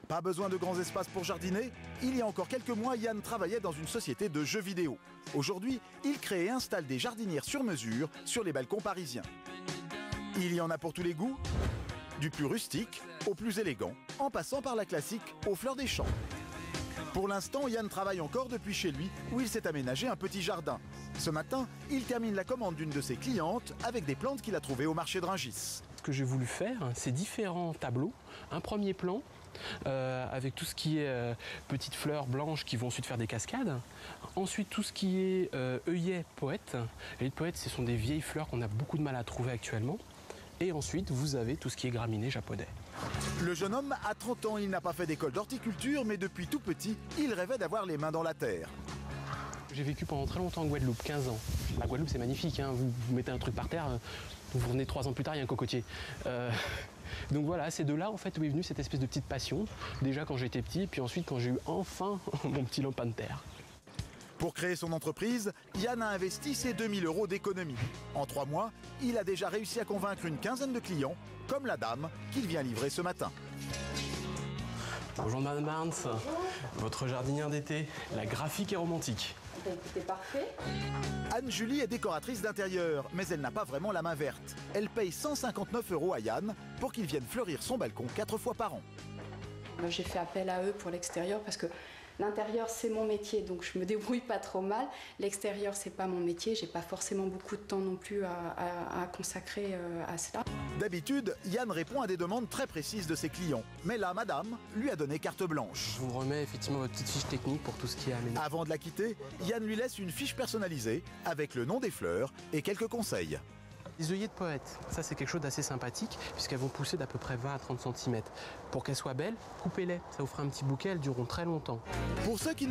Pas besoin de grands espaces pour jardiner. Il y a encore quelques mois, Yann travaillait dans une société de jeux vidéo. Aujourd'hui, il crée et installe des jardinières sur mesure sur les balcons parisiens. Il y en a pour tous les goûts, du plus rustique au plus élégant, en passant par la classique aux fleurs des champs. Pour l'instant, Yann travaille encore depuis chez lui, où il s'est aménagé un petit jardin. Ce matin, il termine la commande d'une de ses clientes avec des plantes qu'il a trouvées au marché de Rungis. Ce que j'ai voulu faire, c'est différents tableaux. Un premier plan avec tout ce qui est petites fleurs blanches qui vont ensuite faire des cascades. Ensuite, tout ce qui est œillet poète. Les poètes, ce sont des vieilles fleurs qu'on a beaucoup de mal à trouver actuellement. Et ensuite, vous avez tout ce qui est graminées japonais. Le jeune homme a 30 ans, il n'a pas fait d'école d'horticulture, mais depuis tout petit, il rêvait d'avoir les mains dans la terre. J'ai vécu pendant très longtemps en Guadeloupe, 15 ans. La Guadeloupe, c'est magnifique, hein. Vous mettez un truc par terre, vous revenez 3 ans plus tard, il y a un cocotier. Donc voilà, c'est de là en fait où est venue cette espèce de petite passion. Déjà quand j'étais petit, puis ensuite quand j'ai eu enfin mon petit lopin de terre. Pour créer son entreprise, Yann a investi ses 2000 € d'économie. En 3 mois, il a déjà réussi à convaincre une quinzaine de clients, comme la dame qu'il vient livrer ce matin. Bonjour Madame Barnes, votre jardinière d'été, la graphique et romantique. Écoutez, parfait. Anne-Julie est décoratrice d'intérieur, mais elle n'a pas vraiment la main verte. Elle paye 159 € à Yann pour qu'il vienne fleurir son balcon 4 fois par an. J'ai fait appel à eux pour l'extérieur parce que l'intérieur c'est mon métier, donc je me débrouille pas trop mal. L'extérieur c'est pas mon métier, j'ai pas forcément beaucoup de temps non plus à consacrer à cela. D'habitude, Yann répond à des demandes très précises de ses clients. Mais là, madame lui a donné carte blanche. Je vous remets effectivement votre petite fiche technique pour tout ce qui est aménagement. Avant de la quitter, Yann lui laisse une fiche personnalisée avec le nom des fleurs et quelques conseils. Les œillets de poète, ça c'est quelque chose d'assez sympathique puisqu'elles vont pousser d'à peu près 20 à 30 cm. Pour qu'elles soient belles, coupez-les, ça vous fera un petit bouquet, elles dureront très longtemps. Pour ceux qui